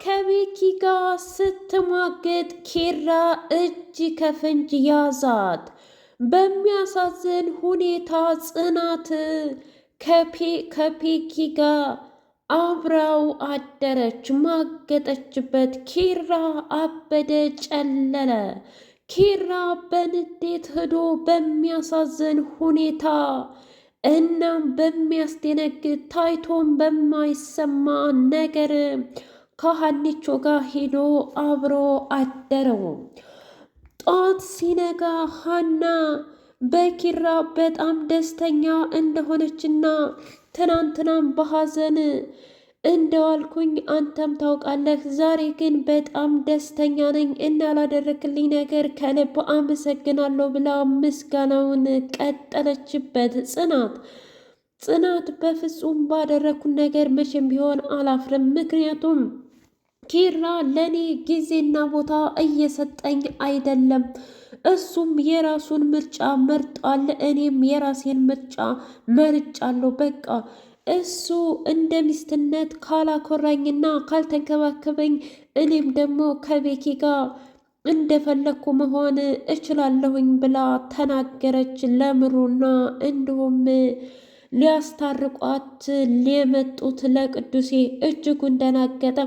ከቤኪ ጋር ስትሟገጥ ኪራ እጅ ከፍንጅ ያዛት። በሚያሳዝን ሁኔታ ጽናት ከፔኪ ጋር አብራው አደረች፣ ማገጠችበት። ኪራ አበደ፣ ጨለለ። ኪራ በንዴት ሄዶ በሚያሳዝን ሁኔታ እናም በሚያስደነግጥ ታይቶም በማይሰማ ነገር ከሀኒቾ ጋር ሄዶ አብሮ አደረው። ጧት ሲነጋ ሀና በኪራ በጣም ደስተኛ እንደሆነችና ትናንትናም በሐዘን እንደዋልኩኝ አንተም ታውቃለህ። ዛሬ ግን በጣም ደስተኛ ነኝ እና ላደረክልኝ ነገር ከልብ አመሰግናለሁ ብላ ምስጋናውን ቀጠለችበት። ጽናት በፍጹም ባደረኩን ነገር መቼም ቢሆን አላፍርም፣ ምክንያቱም ኪራ ለኔ ጊዜና ቦታ እየሰጠኝ አይደለም። እሱም የራሱን ምርጫ መርጧል፣ እኔም የራሴን ምርጫ መርጫለሁ። በቃ እሱ እንደ ሚስትነት ካላኮራኝና ካልተንከባከበኝ እኔም ደግሞ ከቤኪ ጋር እንደፈለግኩ መሆን እችላለሁኝ ብላ ተናገረች ለምሩና እንዲሁም ሊያስታርቋት የመጡት ለቅዱሴ እጅጉን ደናገጠ።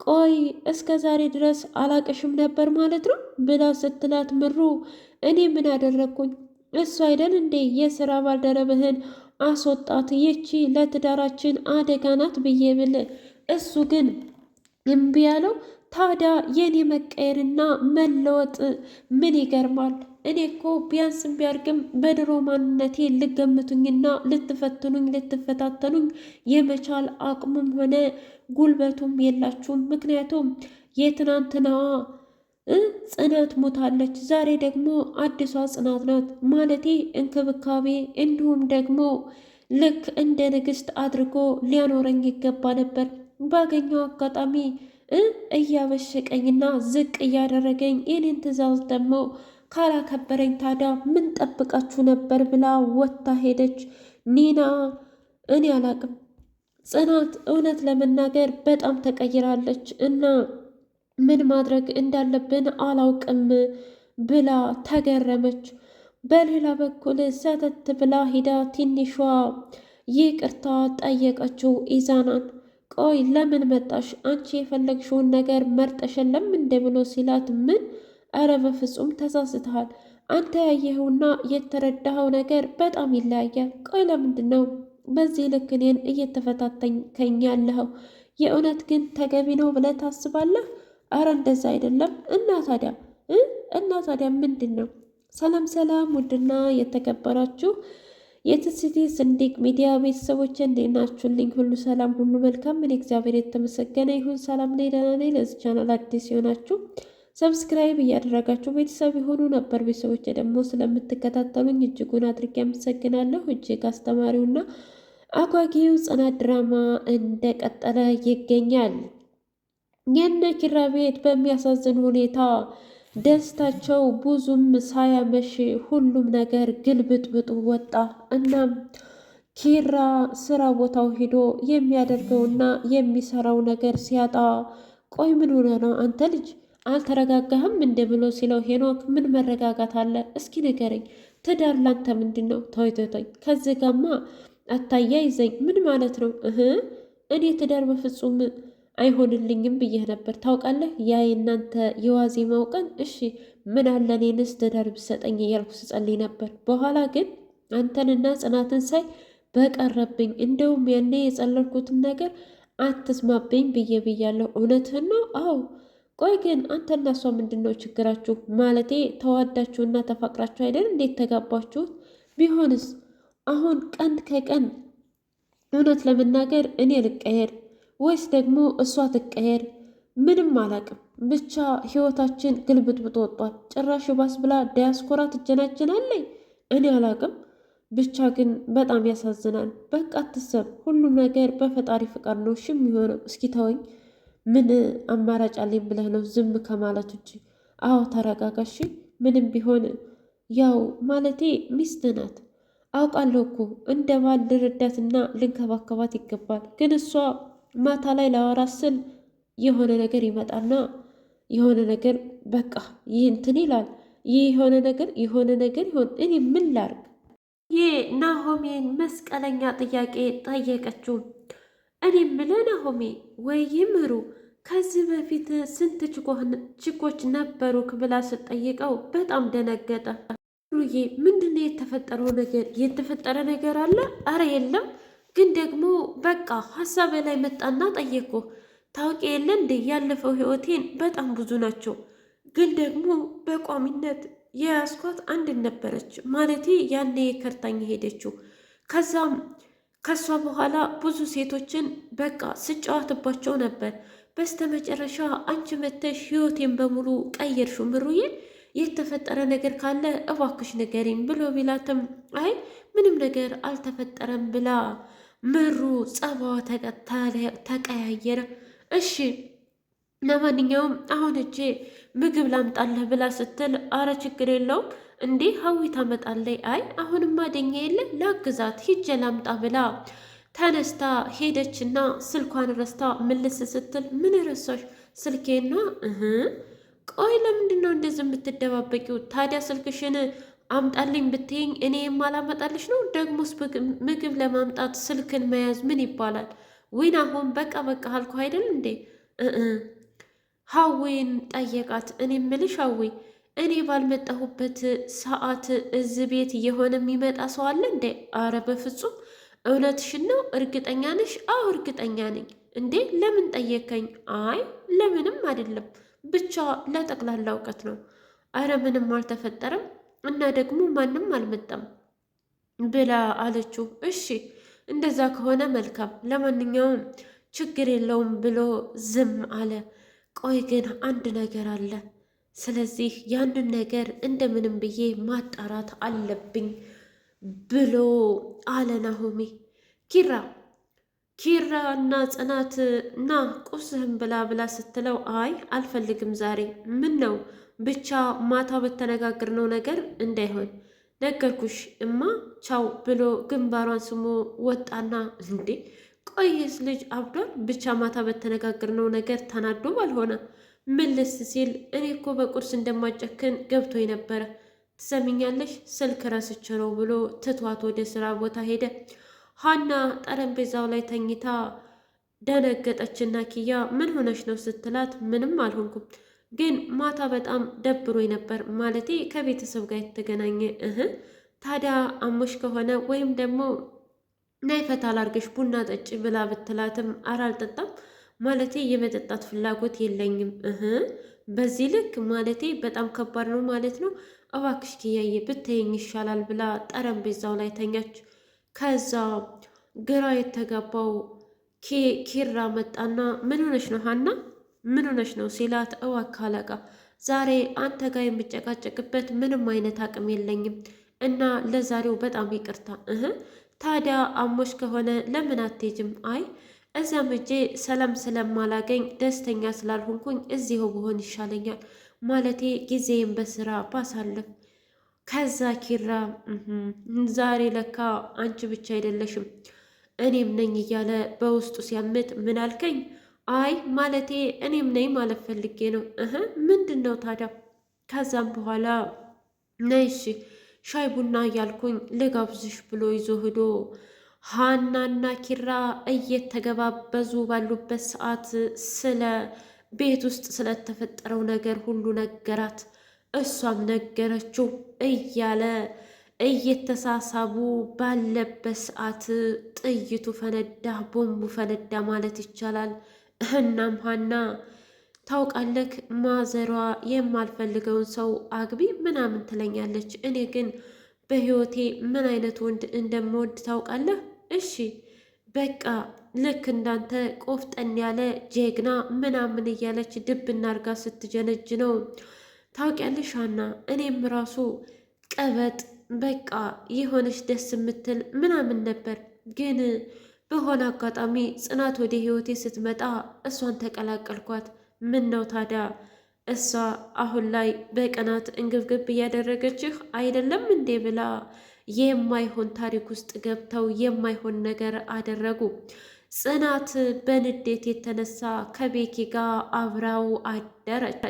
ቆይ እስከ ዛሬ ድረስ አላቅሽም ነበር ማለት ነው ብላ ስትላት ምሩ እኔ ምን አደረግኩኝ? እሱ አይደል እንዴ የስራ ባልደረብህን አስወጣት፣ ይቺ ለትዳራችን አደጋ ናት ብዬ ብል እሱ ግን እምቢ ያለው። ታዲያ የኔ መቀየርና መለወጥ ምን ይገርማል? እኔ እኮ ቢያንስም ቢያርግም በድሮ ማንነቴ ልገምቱኝና ልትፈትኑኝ ልትፈታተኑኝ የመቻል አቅሙም ሆነ ጉልበቱም የላችሁም። ምክንያቱም የትናንትናዋ ጽናት ሞታለች፣ ዛሬ ደግሞ አዲሷ ጽናት ናት። ማለቴ እንክብካቤ እንዲሁም ደግሞ ልክ እንደ ንግስት አድርጎ ሊያኖረኝ ይገባ ነበር። ባገኘው አጋጣሚ እያበሸቀኝና ዝቅ እያደረገኝ የኔን ትዕዛዝ ደግሞ ካላከበረኝ ታዲያ ምን ጠብቃችሁ ነበር ብላ ወጥታ ሄደች። ኒና እኔ አላቅም፣ ጽናት እውነት ለመናገር በጣም ተቀይራለች እና ምን ማድረግ እንዳለብን አላውቅም ብላ ተገረመች። በሌላ በኩል ሰተት ብላ ሂዳ ትንሿ ይቅርታ ጠየቀችው ኢዛናን። ቆይ ለምን መጣሽ? አንቺ የፈለግሽውን ነገር መርጠሽ የለም እንደ ብሎ ሲላት ምን? እረ በፍጹም ተሳስተሃል። አንተ ያየኸውና የተረዳኸው ነገር በጣም ይለያያል። ቆይ ለምንድን ነው በዚህ ልክ እኔን እየተፈታተንከኝ ያለኸው? የእውነት ግን ተገቢ ነው ብለህ ታስባለህ? አረ እንደዛ አይደለም። እና ታዲያ ምንድን ነው? ሰላም ሰላም! ውድና የተከበራችሁ የትስቲ ስንዲቅ ሚዲያ ቤተሰቦች እንዴት ናችሁልኝ? ሁሉ ሰላም፣ ሁሉ መልካም። እኔ እግዚአብሔር የተመሰገነ ይሁን ሰላም ነኝ፣ ደህና ነኝ። ለዚህ ቻናል አዲስ ሲሆናችሁ ሰብስክራይብ እያደረጋችሁ ቤተሰብ የሆኑ ነበር። ቤተሰቦች ደግሞ ስለምትከታተሉኝ እጅጉን አድርጌ አመሰግናለሁ። እጅግ አስተማሪውና አጓጊው ጽናት ድራማ እንደቀጠለ ይገኛል። የነ ኪራ ቤት በሚያሳዝን ሁኔታ ደስታቸው ብዙም ሳያመሽ ሁሉም ነገር ግልብጥብጡ ወጣ። እናም ኪራ ስራ ቦታው ሄዶ የሚያደርገውና የሚሰራው ነገር ሲያጣ ቆይ ምን ሆነ ነው አንተ ልጅ አልተረጋጋህም እንደ ብሎ ሲለው ሄኖክ ምን መረጋጋት አለ? እስኪ ንገረኝ፣ ትዳር ላንተ ምንድን ነው? ተወይ ከዚህ ጋማ አታያይዘኝ። ምን ማለት ነው? እኔ ትዳር በፍጹም አይሆንልኝም ብዬህ ነበር ታውቃለህ። ያ የእናንተ የዋዜማው ቀን እሺ ምን አለ እኔንስ ትዳር ብሰጠኝ እያልኩ ስጸልይ ነበር። በኋላ ግን አንተንና ጽናትን ሳይ በቀረብኝ። እንደውም ያኔ የጸለልኩትን ነገር አትስማብኝ ብያለሁ። እውነትህን ነው? አዎ። ቆይ ግን አንተና እሷ ምንድን ነው ችግራችሁ? ማለቴ ተዋዳችሁና ተፋቅራችሁ አይደል እንዴት ተጋባችሁት? ቢሆንስ አሁን ቀን ከቀን እውነት ለመናገር እኔ ልቀየር ወይስ ደግሞ እሷ ትቀየር? ምንም አላቅም። ብቻ ህይወታችን ግልብጥብጥ ወጧል። ጭራሽ ባስ ብላ ዲያስፖራ ትጀናጀናለኝ። እኔ አላቅም። ብቻ ግን በጣም ያሳዝናል። በቃ አትሰብ፣ ሁሉም ነገር በፈጣሪ ፍቃድ ነው እሺ የሚሆነው። እስኪ ተወኝ። ምን አማራጭ አለኝ ብለህ ነው ዝም ከማለት ውጭ? አዎ ተረጋጋሽ። ምንም ቢሆን ያው ማለቴ ሚስት ናት። አውቃለሁ እኮ እንደ ባል ልረዳትና ልንከባከባት ይገባል። ግን እሷ ማታ ላይ ላወራት ስል የሆነ ነገር ይመጣና የሆነ ነገር በቃ ይህ እንትን ይላል። ይህ የሆነ ነገር ይሆን እኔ ምን ላርግ? ይህ ናሆሜን መስቀለኛ ጥያቄ ጠየቀችው። እኔ ምልህ ናሆሜ ወይ ምሩ ከዚህ በፊት ስንት ችኮች ነበሩክ ብላ ስትጠይቀው በጣም ደነገጠ። ሩዬ ምንድነው የተፈጠረው ነገር? የተፈጠረ ነገር አለ? አረ የለም፣ ግን ደግሞ በቃ ሀሳብ ላይ መጣና ጠየቅኩ። ታውቂ የለ እንዴ ያለፈው ህይወቴን በጣም ብዙ ናቸው፣ ግን ደግሞ በቋሚነት የያዝኳት አንድ ነበረች። ማለቴ ያኔ ከርታኝ ሄደችው። ከዛም ከሷ በኋላ ብዙ ሴቶችን በቃ ስጫወትባቸው ነበር። በስተመጨረሻ አንቺ መተሽ ህይወቴን በሙሉ ቀየርሽው ምሩዬ፣ የተፈጠረ ነገር ካለ እባክሽ ንገሪኝ ብሎ ቢላትም አይ ምንም ነገር አልተፈጠረም ብላ ምሩ ጸባዋ ተቀያየረ። እሺ ለማንኛውም አሁን እጄ ምግብ ላምጣለህ ብላ ስትል አረ ችግር የለውም እንዴ ሀዊ ታመጣለይ። አይ አሁንማ ደኛ የለ ላግዛት ሂጄ ላምጣ ብላ ተነስታ ሄደችና ስልኳን ረስታ ምልስ ስትል ምን ረሳሽ? ስልኬና ቆይ ለምንድን ነው እንደዚህ የምትደባበቂው? ታዲያ ስልክሽን አምጣልኝ ብትይኝ እኔ የማላመጣልሽ ነው? ደግሞስ ምግብ ለማምጣት ስልክን መያዝ ምን ይባላል? ዊን አሁን በቃ አልኩ አይደል እንዴ? ሀዊን ጠየቃት። እኔ ምልሽ ሀዊ እኔ ባልመጣሁበት ሰዓት እዚህ ቤት እየሆነ የሚመጣ ሰው አለ እንዴ? አረ በፍጹም። እውነትሽን ነው? እርግጠኛ ነሽ? አዎ እርግጠኛ ነኝ። እንዴ ለምን ጠየከኝ? አይ ለምንም አይደለም፣ ብቻ ለጠቅላላ እውቀት ነው። አረ ምንም አልተፈጠረም እና ደግሞ ማንም አልመጣም ብላ አለችው። እሺ እንደዛ ከሆነ መልካም፣ ለማንኛውም ችግር የለውም ብሎ ዝም አለ። ቆይ ግን አንድ ነገር አለ፣ ስለዚህ ያንን ነገር እንደምንም ብዬ ማጣራት አለብኝ ብሎ አለ ናሆሜ። ኪራ እና ጽናት እና ቁርስህን ብላ ስትለው አይ አልፈልግም ዛሬ። ምን ነው? ብቻ ማታ በተነጋገርነው ነገር እንዳይሆን ነገርኩሽ እማ ቻው ብሎ ግንባሯን ስሞ ወጣና እንዴ ቆይስ ልጅ አብዷል? ብቻ ማታ በተነጋገርነው ነገር ተናዶ ባልሆነ ምልስ ሲል እኔ እኮ በቁርስ እንደማጨክን ገብቶኝ ነበረ። ትሰሚኛለሽ? ስልክ ረስቼ ነው ብሎ ትቷት ወደ ስራ ቦታ ሄደ። ሀና ጠረጴዛው ላይ ተኝታ ደነገጠችና ኪያ ምን ሆነች ነው ስትላት ምንም አልሆንኩም፣ ግን ማታ በጣም ደብሮኝ ነበር። ማለቴ ከቤተሰብ ጋር የተገናኘ ታዲያ አሞሽ ከሆነ ወይም ደግሞ ናይ ፈታ ላርገሽ ቡና ጠጭ ብላ ብትላትም ኧረ አልጠጣም፣ ማለቴ የመጠጣት ፍላጎት የለኝም። በዚህ ልክ ማለቴ በጣም ከባድ ነው ማለት ነው። እባክሽ ኪያዬ ብትይኝ ይሻላል ብላ ጠረጴዛው ላይ ተኛች። ከዛ ግራ የተጋባው ኪራ መጣና ምን ሆነሽ ነው ሀና ምን ሆነሽ ነው ሲላት፣ እባክህ አለቃ ዛሬ አንተ ጋር የምጨቃጨቅበት ምንም አይነት አቅም የለኝም እና ለዛሬው በጣም ይቅርታ። ታዲያ አሞሽ ከሆነ ለምን አትሄጂም? አይ እዚያም እጄ ሰላም ስለማላገኝ ደስተኛ ስላልሆንኩኝ እዚሁ ብሆን ይሻለኛል፣ ማለቴ ጊዜም በስራ ባሳልፍ። ከዛ ኪራ ዛሬ ለካ አንቺ ብቻ አይደለሽም እኔም ነኝ እያለ በውስጡ ሲያምት ምን አልከኝ? አይ ማለቴ እኔም ነኝ ማለት ፈልጌ ነው። ምንድን ነው ታዲያ? ከዛም በኋላ ነይሽ ሻይ ቡና እያልኩኝ ልጋብዝሽ ብሎ ይዞ ሂዶ ሀናና ኪራ እየተገባበዙ ባሉበት ሰዓት ስለ ቤት ውስጥ ስለተፈጠረው ነገር ሁሉ ነገራት። እሷም ነገረችው እያለ እየተሳሳቡ ባለበት ሰዓት ጥይቱ ፈነዳ፣ ቦምቡ ፈነዳ ማለት ይቻላል። እናም ሀና ታውቃለህ ማዘሯ የማልፈልገውን ሰው አግቢ ምናምን ትለኛለች። እኔ ግን በህይወቴ ምን አይነት ወንድ እንደምወድ ታውቃለህ? እሺ በቃ ልክ እንዳንተ ቆፍጠን ያለ ጀግና ምናምን እያለች ድብ እናርጋ ስትጀነጅ ነው። ታውቂያለሽ ሀና እኔም ራሱ ቀበጥ በቃ የሆነች ደስ የምትል ምናምን ነበር፣ ግን በሆነ አጋጣሚ ጽናት ወደ ህይወቴ ስትመጣ እሷን ተቀላቀልኳት። ምን ነው ታዲያ እሷ አሁን ላይ በቅናት እንግብግብ እያደረገችህ አይደለም እንዴ ብላ የማይሆን ታሪክ ውስጥ ገብተው የማይሆን ነገር አደረጉ። ጽናት በንዴት የተነሳ ከቤኪ ጋር አብራው አደረች።